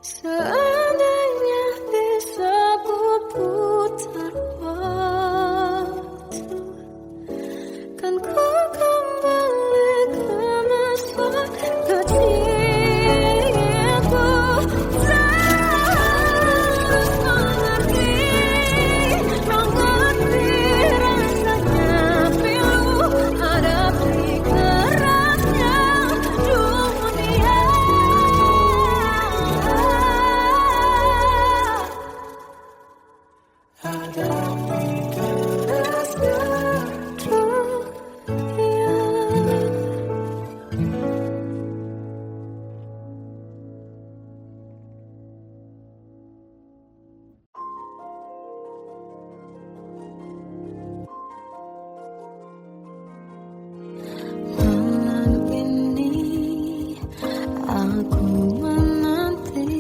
Seandainya bisa putar waktu, kan ku kembali ke masa kecilku. Terus mengerti rasanya pilu hadapi kerasnya dunia. Malam ini aku menanti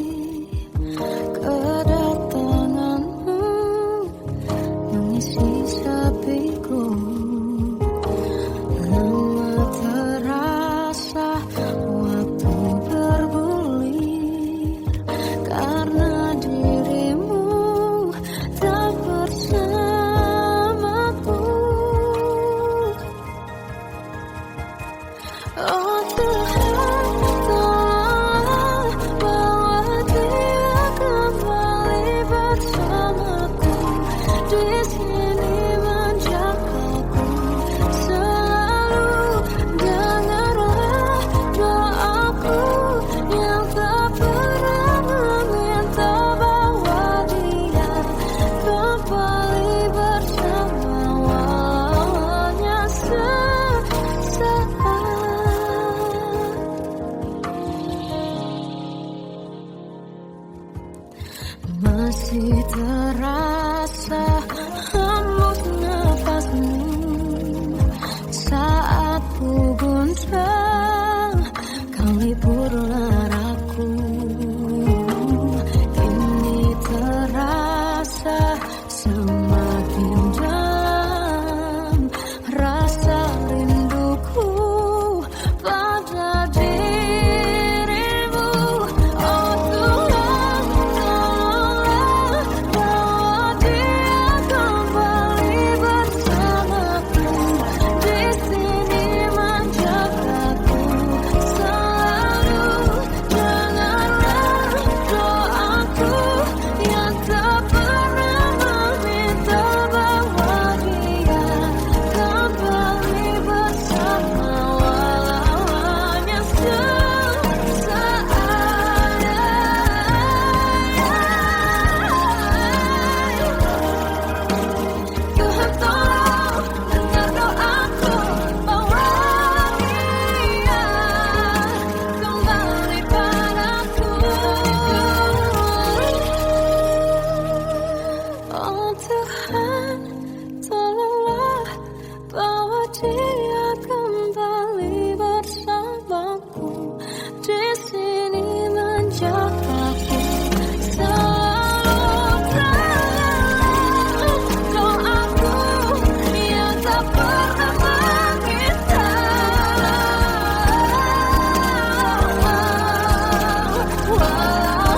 kedatanganmu mengisi sepiku. Lama terasa waktu bergulir karena dirimu tak bersamaku. Oh Tuhan, tolong bawa dia kembali bersamaku. Di sini menjagaku selalu. Dengarlah doaku yang tak pernah meminta bawa dia kembali bersama awalnya sesaat. Masih terasa hembus nafasmu saat ku goncang, kau hiburlah aku. Kini terasa semakin dalam rasa rinduku pada dirimu. Oh Tuhan, tolonglah bawa dia kembali bersamaku. Di sini menjagaku selalu. Dengarlah doaku yang tak pernah meminta bawa dia kembali bersama awalnya sesaat. Tuhan tolong dengar doaku, bawa dia kembali padaku. Oh Tuhan, tolonglah bawa dia kembali bersamaku. Di sini menjagaku selalu. Doaku yang tak pernah meminta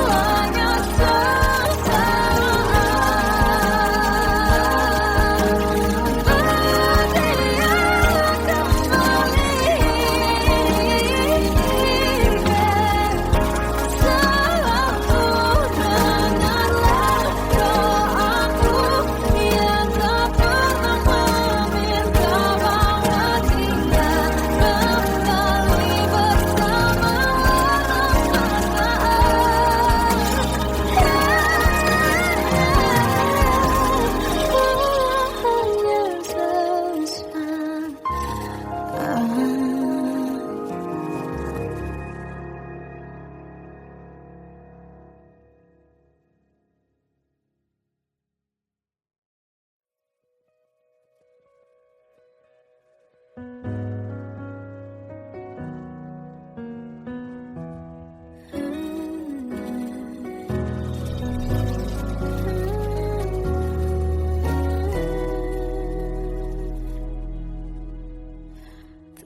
awalnya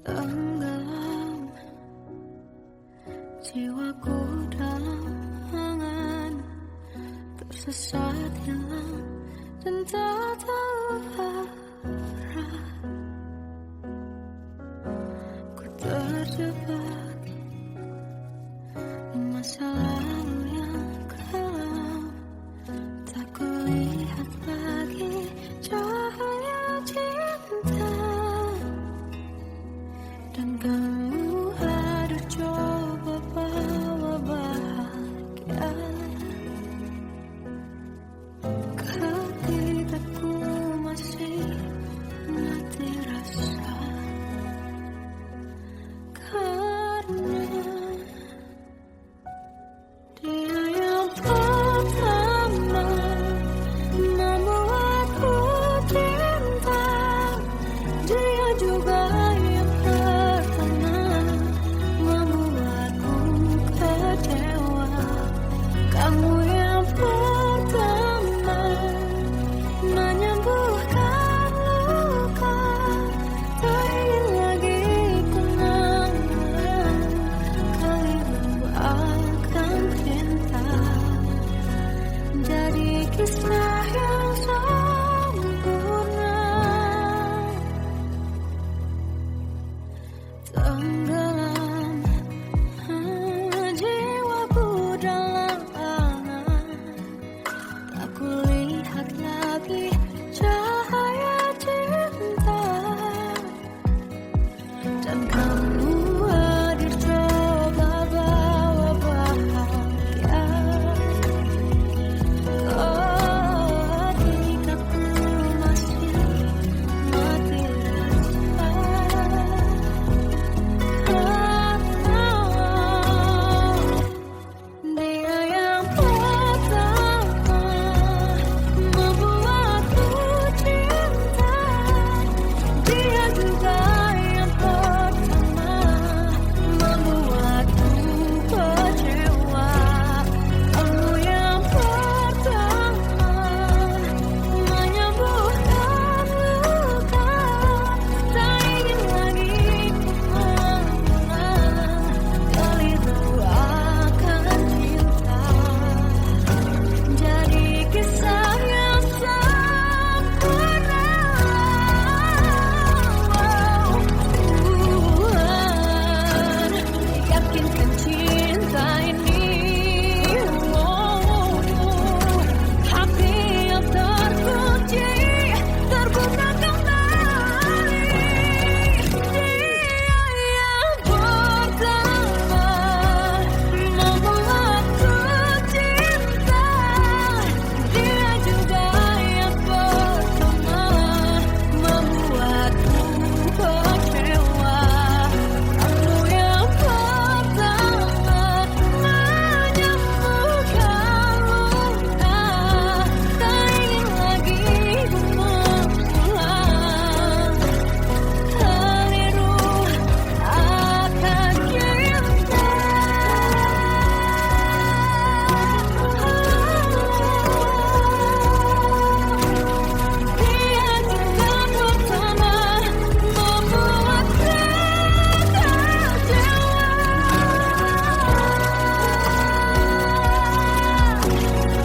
Tenggelam jiwaku dalam hangat Sesaat hilang dan tak tahu arah. Ku terjebak di masa lalu yang kelam. Tak kulihat lagi cahaya cinta. Dan kamu hadir coba bawa bahagia. Ketika masih mati rasa, karena dia yang pertama membuatku cinta. Dia juga yang pertama membuatku kecewa. Kamu yang pertama menyembuhkan luka. Tak ingin lagi kenangan keliru akan cinta. Jadi kisah yang sempurna. Tenggelam jiwaku dalam angan. Tak kulihat lagi cahaya cinta. Dan kamu hadir coba bawa bahagia. Ketika ku masih mati rasa, dia yang pertama membuatku cinta. Dia juga yang pertama membuatku kecewa. Kamu yang pertama menyembuhkan luka. Tak ingin lagi mengulang keliru akan cinta. Jadi kisah yang sempurna. Tuhan yakinkan cinta ini. Hati yang terkunci terbuka kembali. Dia yang pertama membuatku cinta. Dia juga yang pertama membuatku kecewa. Kamu yang pertama menyembuhkan luka. Tak ingin lagi mengulang keliru akan cinta. Dia juga pertama membuat kecewa.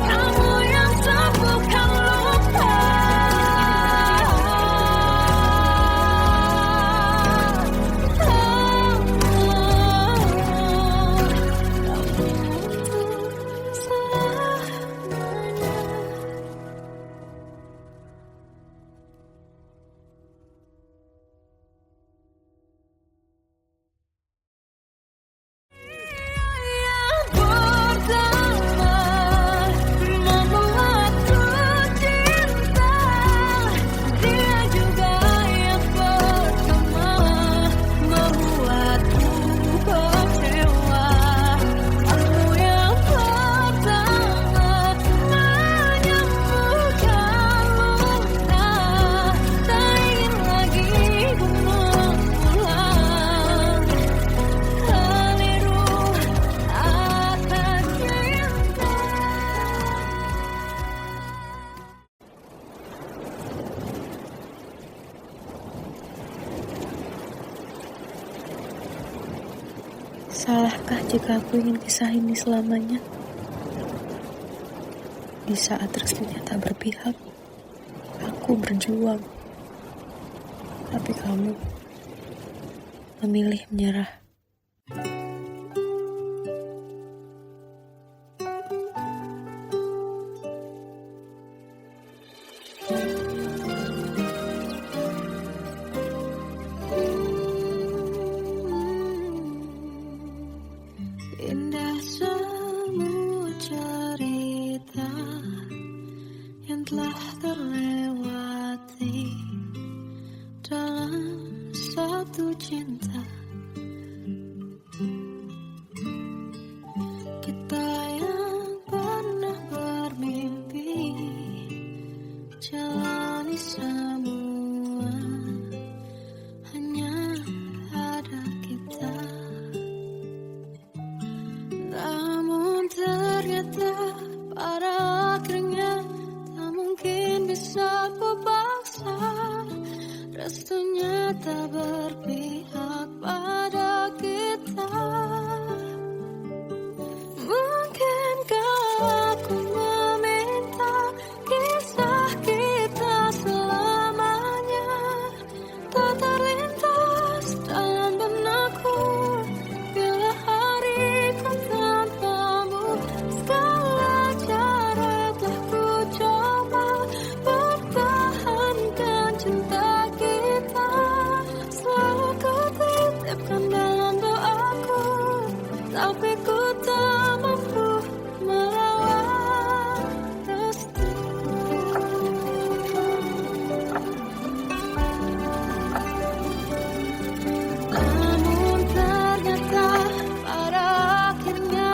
Kamu yang sembuhkan luka. Yang pertama membuatku cinta. Dia juga yang pertama membuatku kecewa. Kamu yang pertama menyembuhkan luka. Tak ingin lagi mengulang keliru akan cinta. Salahkah jika aku ingin kisah ini selamanya? Di saat restunya tak berpihak, aku berjuang. Tapi kamu memilih menyerah. Indah semua cerita yang telah terlewati dalam satu cinta. Kita yang pernah bermimpi jalani semua, hanya ada kita. Namun ternyata pada akhirnya tak mungkin bisa kupaksa. Restunya tak berpihak pada kita. Mungkinkah aku meminta kisah kita selamanya tak terlintas dalam benakku bila hariku tanpamu. Segala cara telah ku coba pertahankan cinta kita. Selalu ku titipkan dalam doaku, tapi ku tak mampu melawan restu. Namun ternyata pada akhirnya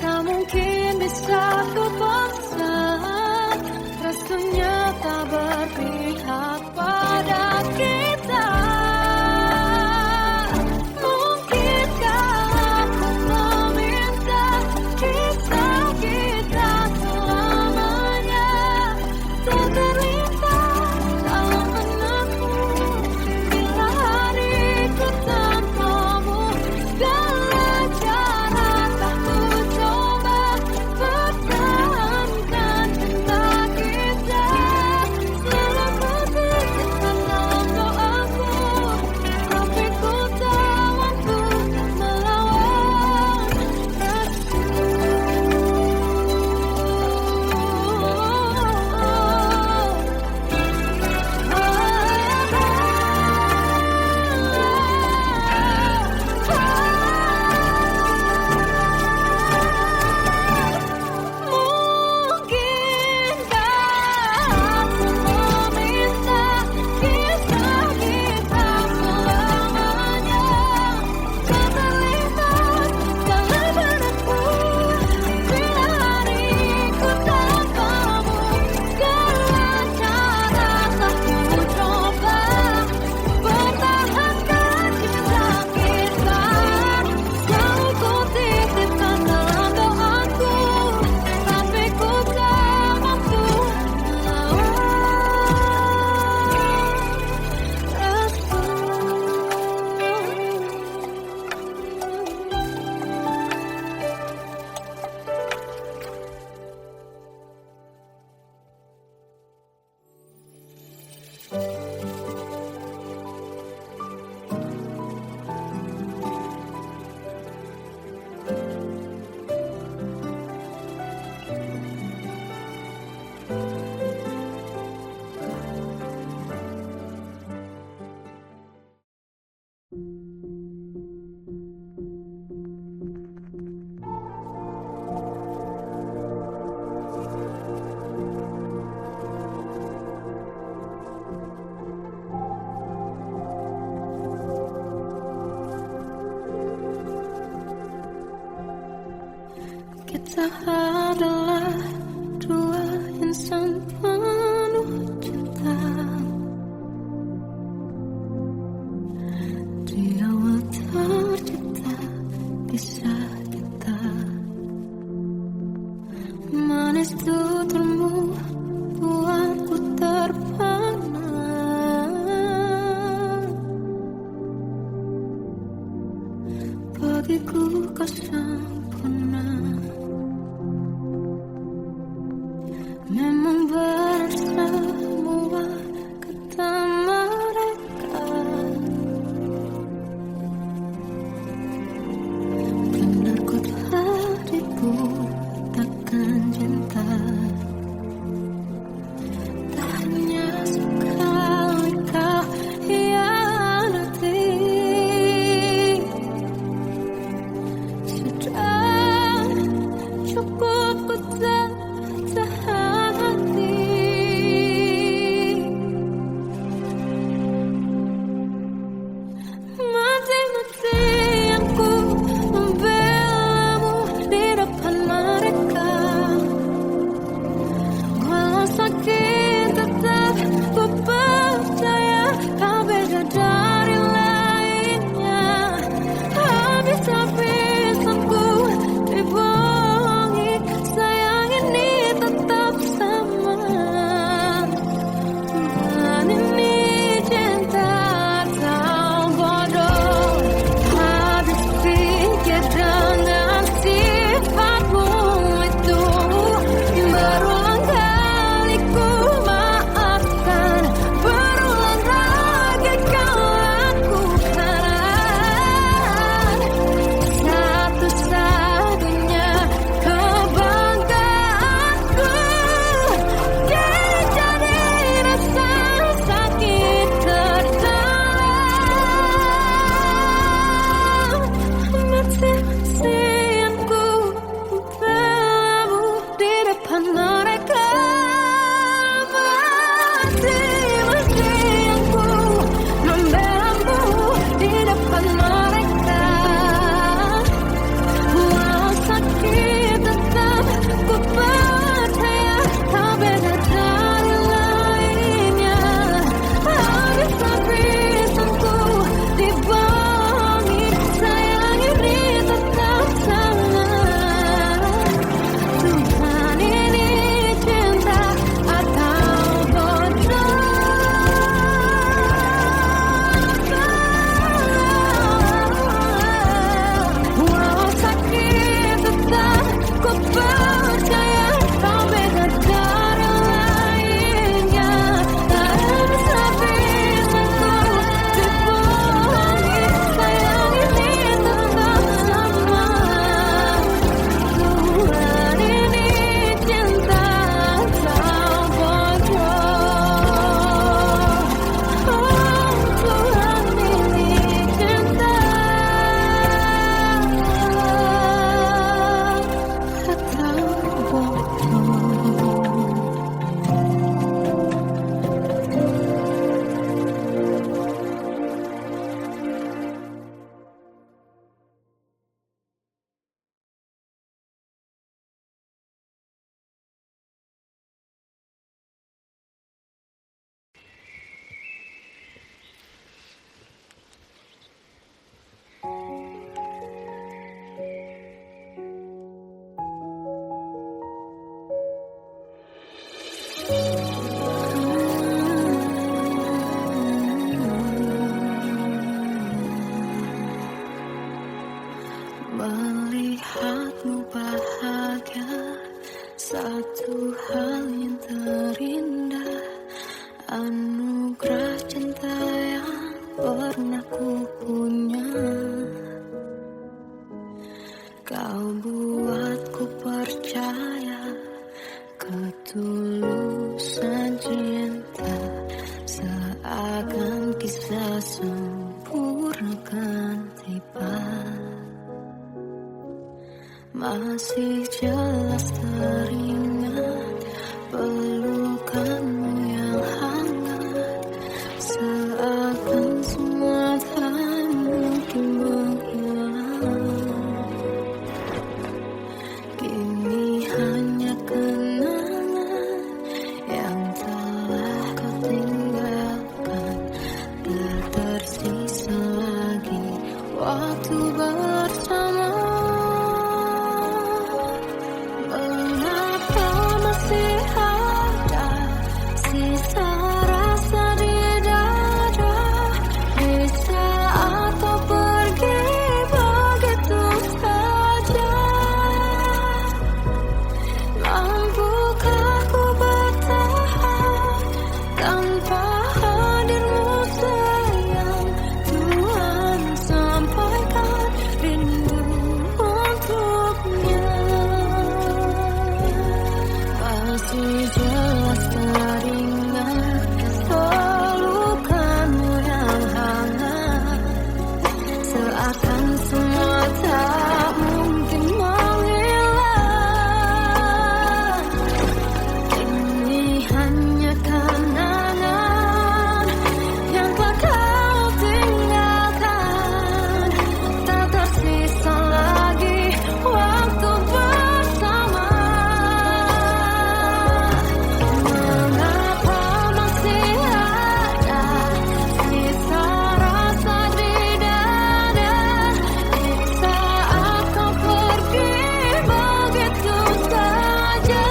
tak mungkin bisa ku paksa. Restunya tak berpihak pada kita. Mungkinkah aku meminta kisah kita selamanya tak terlintas dalam benakku bila hariku tanpamu. Segala cara tak ku coba pertahankan cinta kita. Selalu ku titipkan dalam doaku, tapi ku tak mampu melawan restu. Mungkinkah aku meminta kisah kita selamanya tak terlintas dalam benakku bila hariku tanpamu. Segala cara telah ku coba pertahankan cinta kita. Selalu ku titipkan dalam doaku, tapi ku tak mampu melawan restu. Kita adalah dua insan penuh cinta. Di awal tercipta kisah kita. Manis tuturmu buatku terpana. Bagiku kau sempurna. Melihatmu bahagia, satu hal yang terindah, anugerah cinta yang pernah ku punya. Kau buatku percaya ketulusan cinta, seakan kisah sempurna kan tiba. Masih jelas teringat pelukanmu yang hangat, seakan semua tak mungkin menghilang. Kini hanya kenangan yang telah kau tinggalkan, tak tersisa lagi waktu bersama. Mengapa masih ada sisa rasa di dada, di saat kau pergi begitu saja? Mampukah ku bertahan tanpa hadirmu sayang? Tuhan sampaikan rindu untuknya. Masih jelas teringat pelukanmu yang hangat, seakan semua tak mungkin menghilang. Ini hanya kenangan yang telah kau tinggalkan, tak tersisa lagi waktu bersama. Mengapa masih ada sisa rasa di dada, di saat kau pergi begitu saja?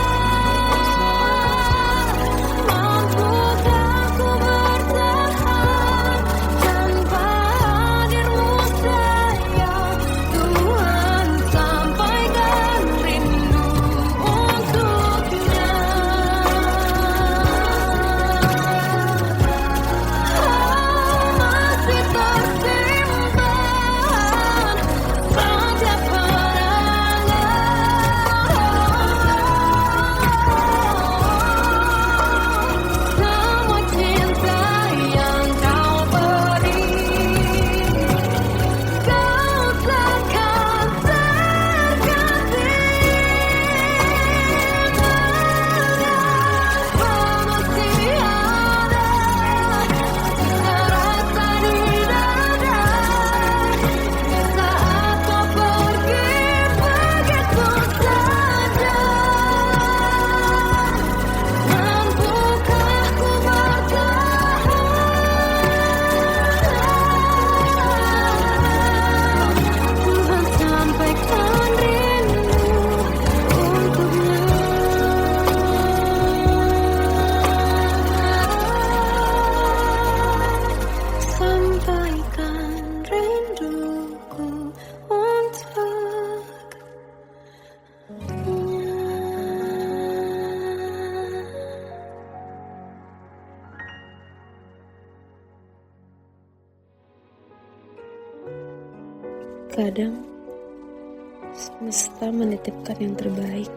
Mampukah ku bertahan tanpa hadirmu sayang? Tuhan sampaikan rindu untuknya. Masih tersimpan setiap semua cinta yang kau beri. Kau takkan terganti. Mengapa masih ada sisa rasa di dada, di saat kau pergi begitu saja? Mampukah ku bertahan? Tuhan sampaikan rindu untuknya. Sampaikan rinduku untuknya. Kadang semesta menitipkan yang terbaik,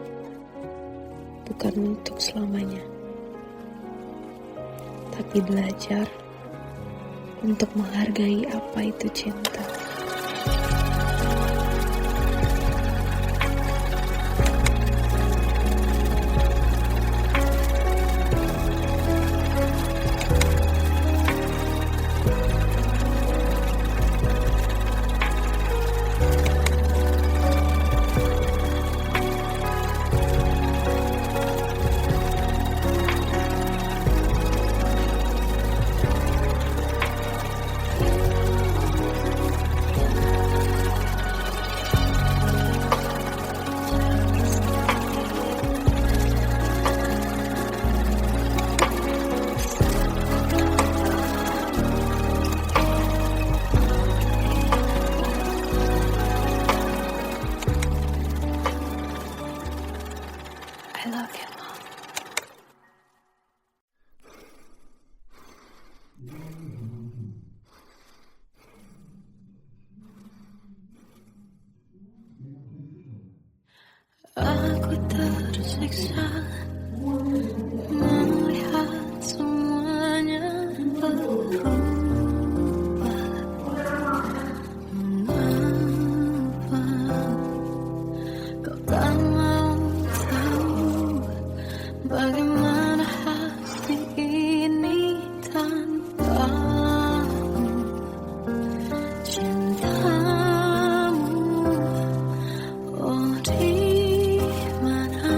bukan untuk selamanya, tapi belajar untuk menghargai apa itu cinta. tersiksa melihat semuanya berubah. Mengapa kau tak mau tahu bagaimana hati ini tanpamu? Cintamu, oh di mana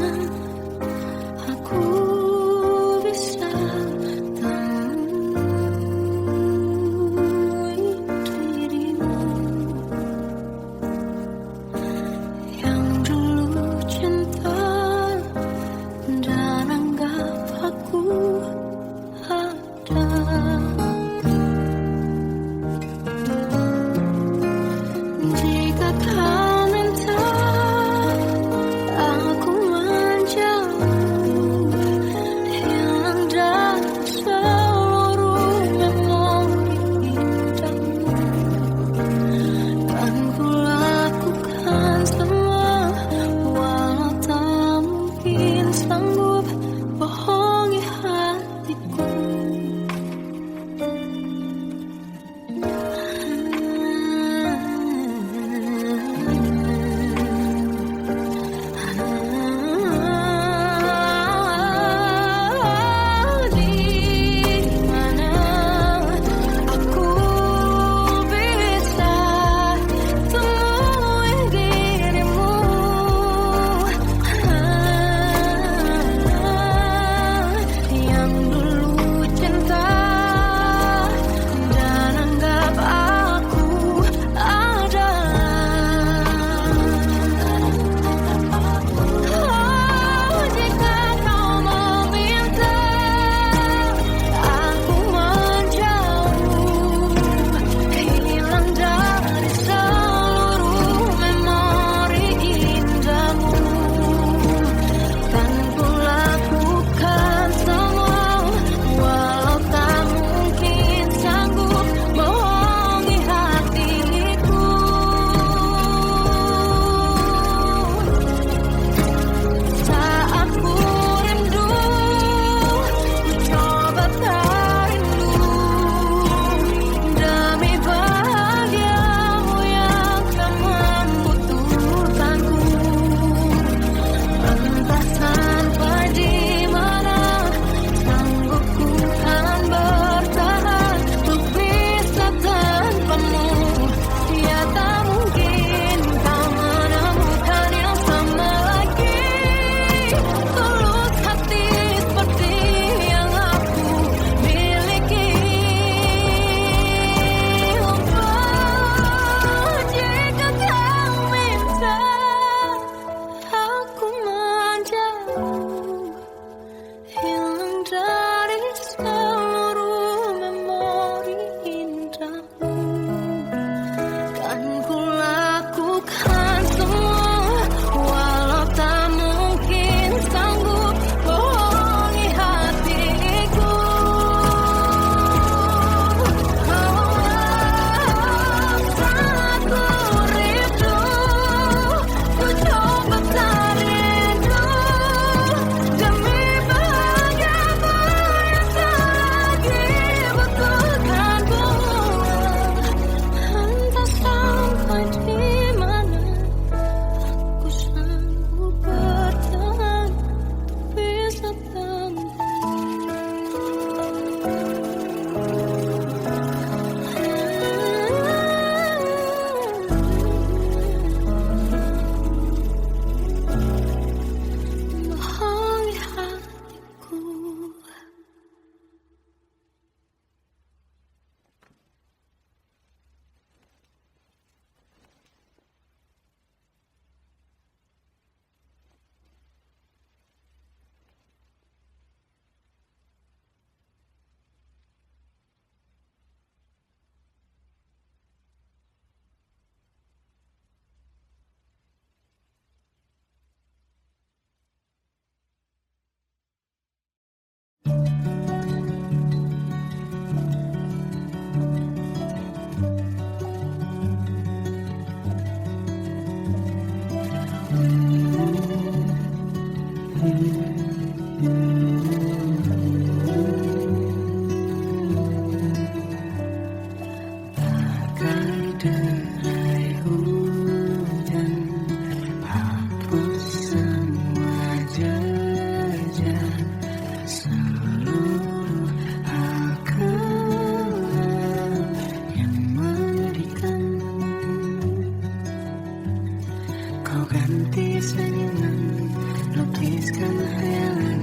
Kau ganti senyuman, lukiskan hayalan,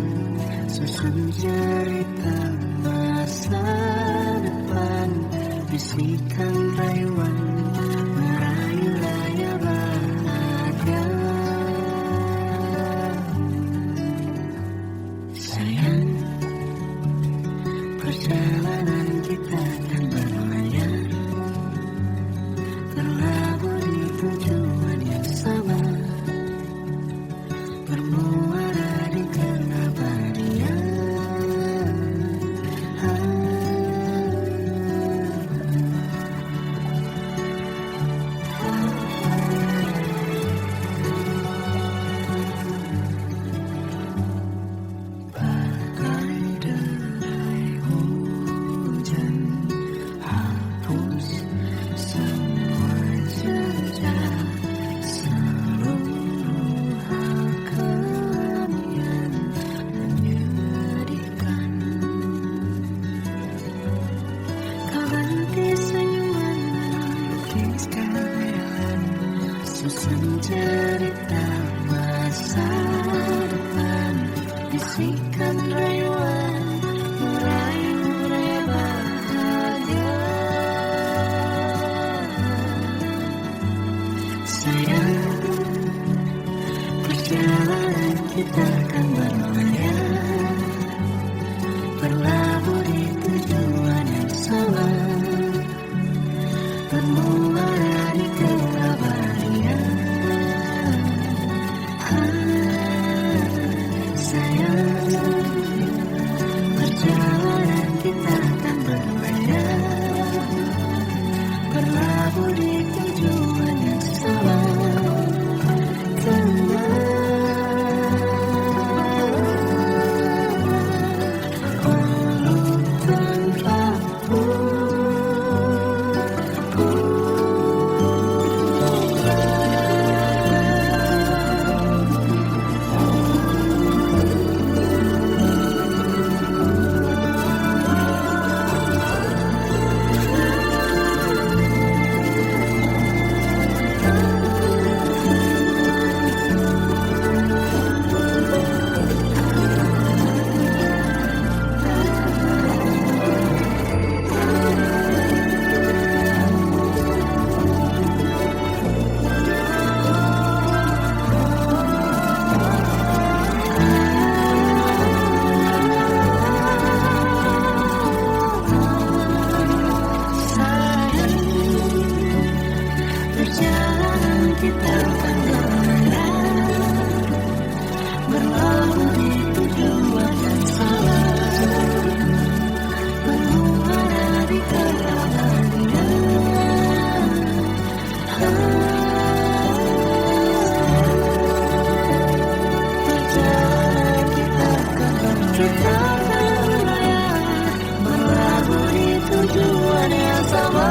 susun cerita masa depan, bisikan rayuan, merayu raya bahagia. Sayang, perjalanan kita akan berlayar, berlabuh di tujuan yang sama, bermuara di keabadian. Bagai derai hujan, hapus semua jejak, seluruh hal kemudian menyedihkan. Kau ganti senyuman, lukiskan hayalan, susun cerita masa depan, bisikan rayuan, merayu raya bahagia. Sayang, perjalanan kita akan berlayar, berlabuh di tujuan yang sama, bermuara di keabadian. Sayang, perjalanan kita akan berlayar, berlabuh di tujuan yang sama. Perjalanan kita akan berlayar, berlabuh di tujuan yang sama, bermuara di keabadian. Perjalanan kita akan berlayar, berlabuh di tujuan yang sama.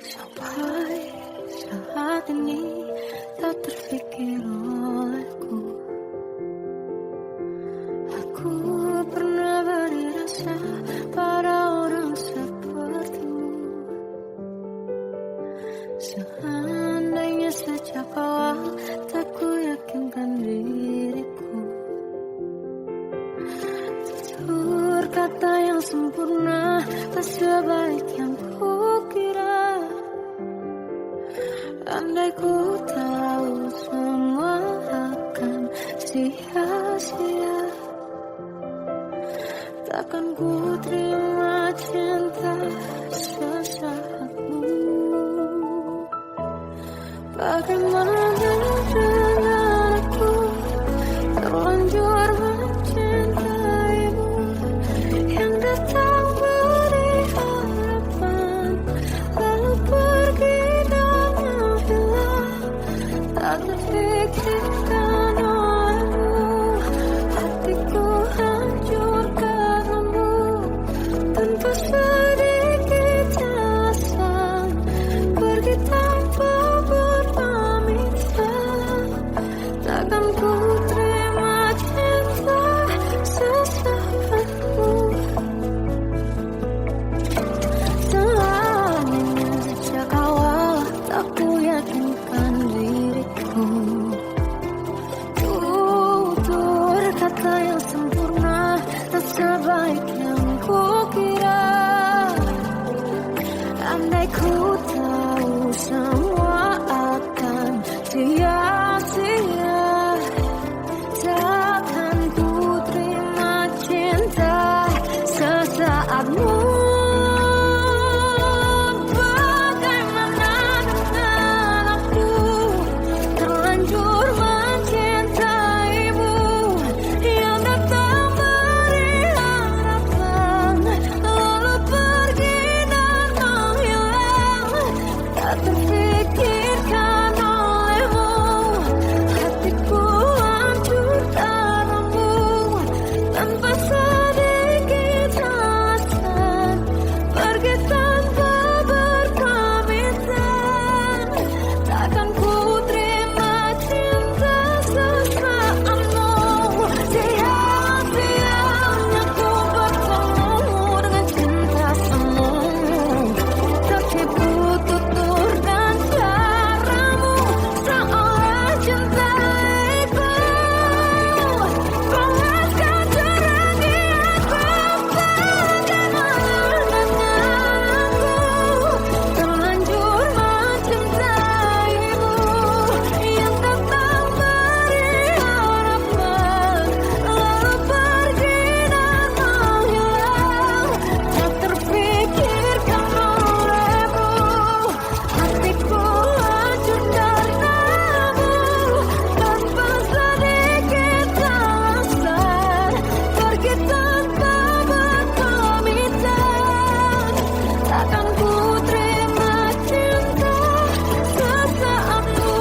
Sampai saat ini tak terfikir olehku, aku pernah beri rasa pada orang sepertimu. Seandainya sejak awal tak ku yakinkan diriku, tutur kata yang sempurna tak sebaik yang kukira. Andai ku tahu semua akan sia-sia. takkan ku terima cinta sesaatmu. Bagaimana dengan aku terlanjur mencintaimu, yang datang beri harapan lalu pergi dan menghilang, tak terpikirkan olehmu. Hatiku hancur karenamu, tanpa sedikit alasan, pergi tanpa berpamitan. Takkan ku terima cinta sesaatmu. Selamanya sejak awal tak ku yakinkan diriku. Tutur kata yang sempurna tak sebaik yang ku kira. Andai ku tahu semua akan sia-sia, takkan ku terima cinta sesaatmu. Bagaimana dengan aku terlanjur mencintaimu, yang datang beri harapan lalu pergi dan menghilang, tak terpikirkan olehmu. Hatiku hancur karenamu, tanpa sedikit alasan, pergi tanpa berpamitan. Takkan ku terima cinta sesaatmu. Sia-sianya ku bertemu dengan cinta semu, tertipu tutur dan caramu, seolah cintaiku balaskan curang di aku. Bagaimana dengan aku terlanjur mencintaimu, yang datang beri harapan lalu pergi dan menghilang, tak terpikirkan olehmu. Hatiku hancur karenamu, tanpa sedikit alasan, pergi tanpa berpamitan. Takkan ku terima cinta sesaatmu.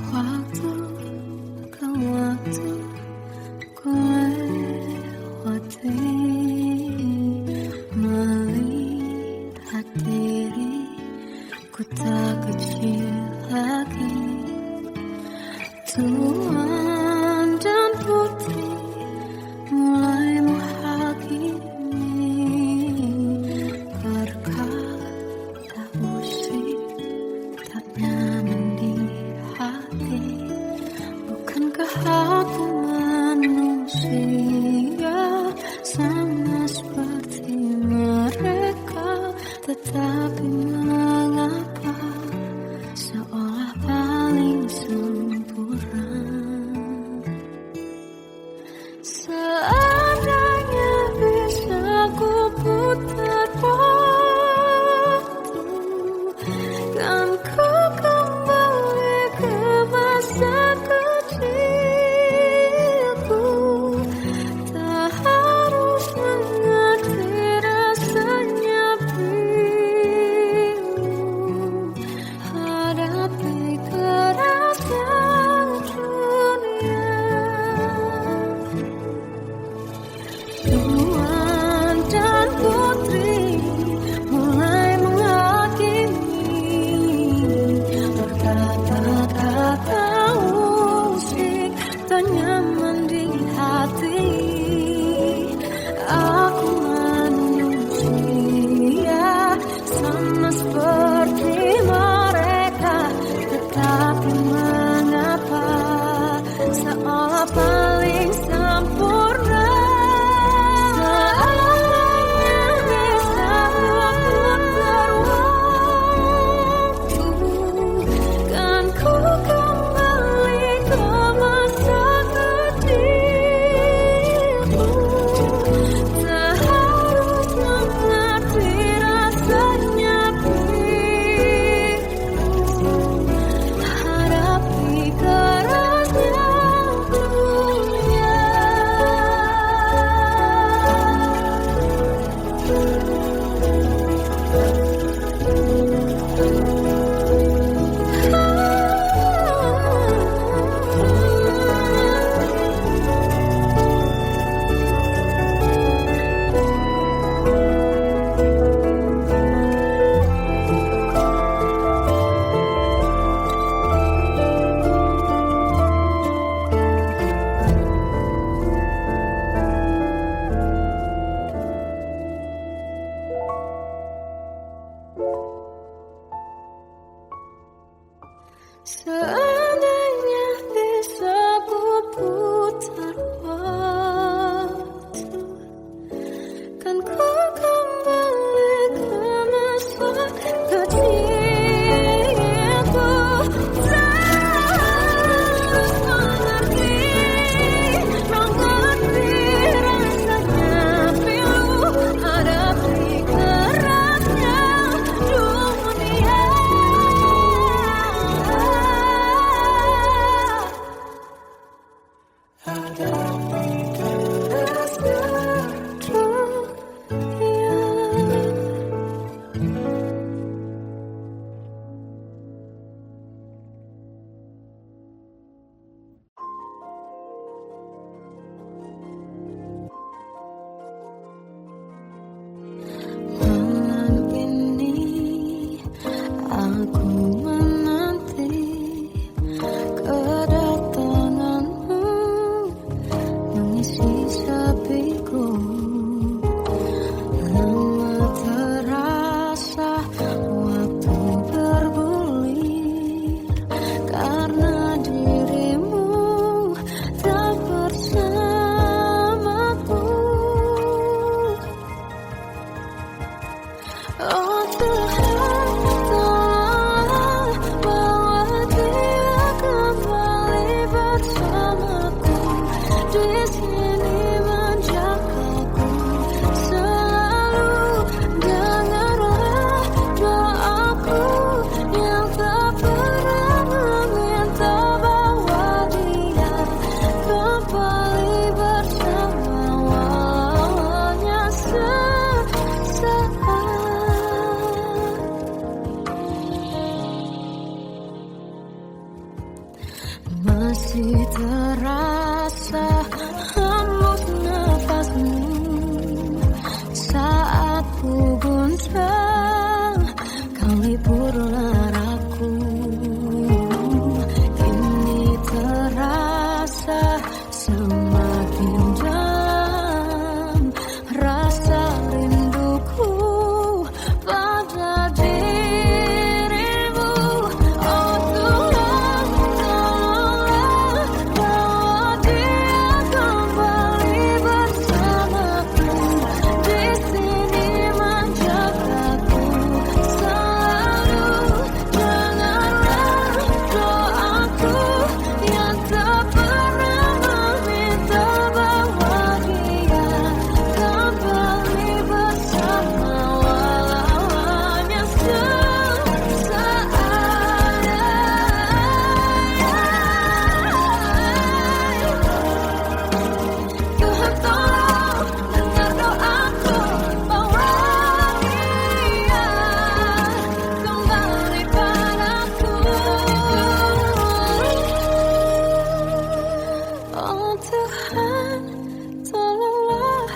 Waktu ke waktu ku lewati, melihat diri ku tak kecil lagi. Tuan dan putri mulai menghakimi berkata musik tak nyaman di hati. Bukankah aku manusia sama seperti mereka, tetapi mengapa seolah paling sempurna? Seandainya bisa ku putar waktu, kan ku kembali ke masa kecilku. Tak harus mengerti rasanya bila Seandainya bisa putar waktu, kan ku kembali ke masa kecilku. Terus mengerti, mengerti rasanya pilu hadapi kerasnya dunia. Malam ini aku menanti kedatanganmu mengisi sepiku. Lama terasa waktu bergulir karena dirimu tak bersamaku. Oh Tuhan, tolong bawa dia kembali bersamaku. Di sini menjagaku selalu. Dengarlah doaku yang tak pernah meminta bawa dia kembali bersama awalnya sesaat. Masih terasa hembus nafasmu saat ku guncang kau liburlah aku. Kini terasa semakin dalam rasa rinduku pada dirimu. Oh Tuhan, tolonglah bawa dia kembali bersamaku. Di sini menjagaku selalu. Dengarlah doaku yang tak pernah meminta bawa dia kembali bersama awalnya sesaat. Tuhan tolong dengar doaku, bawa dia kembali padaku. Oh Tuhan, tolonglah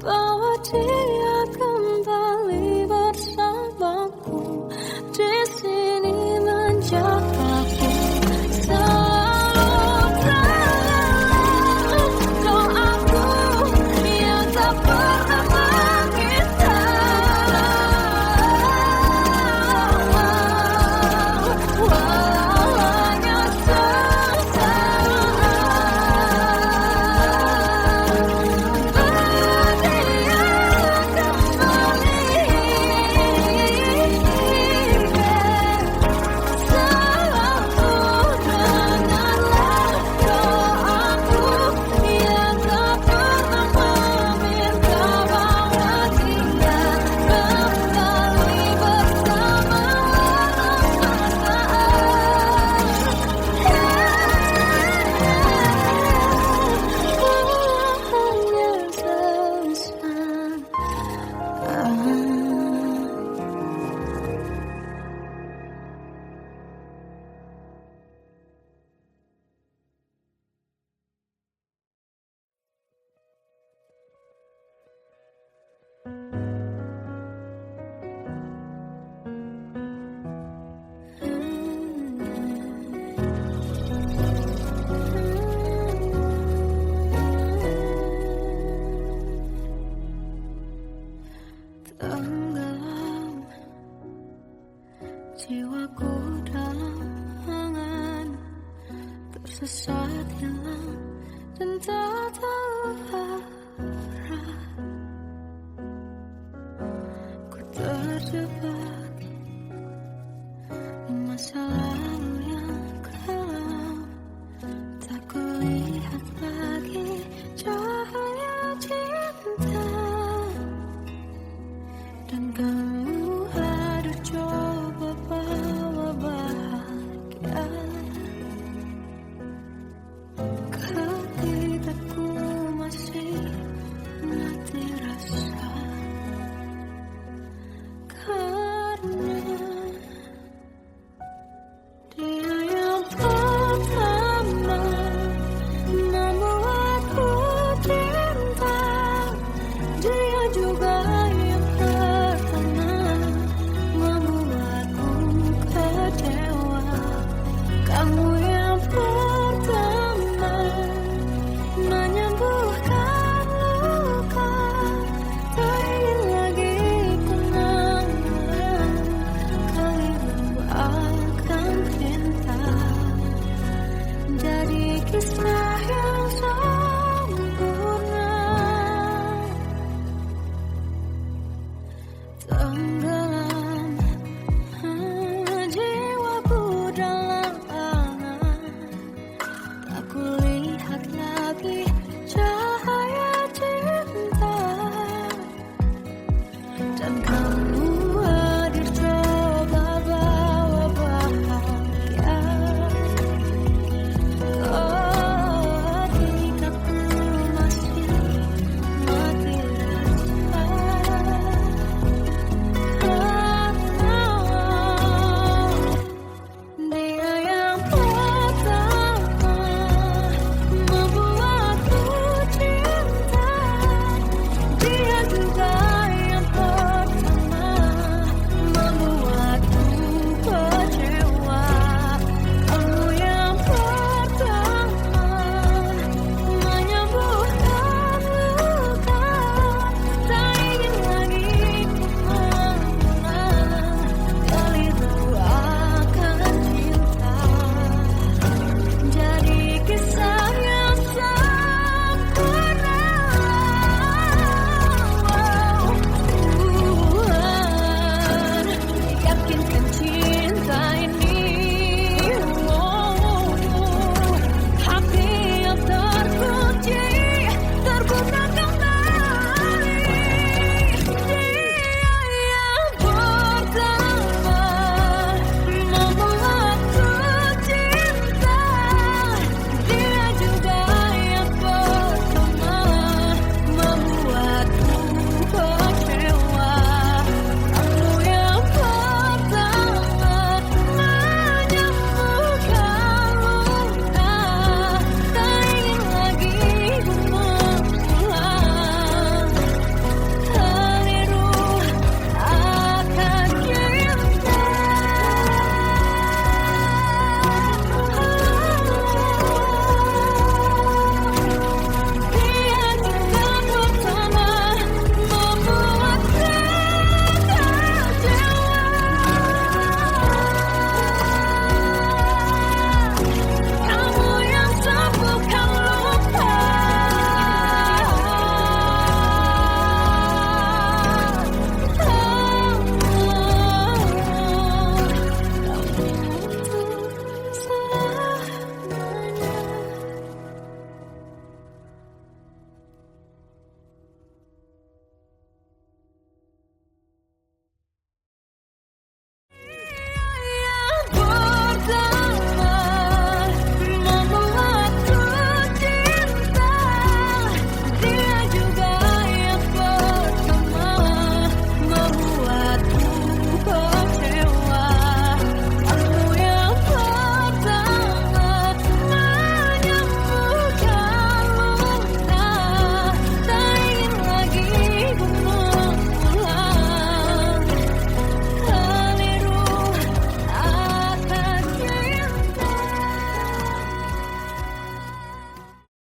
bawa dia kembali bersamaku. Di sini menjagaku selalu. Doaku yang tak pernah meminta awalnya Jiwaku dalam angan, tersesat hilang dan tak tahu arah. Ku terjebak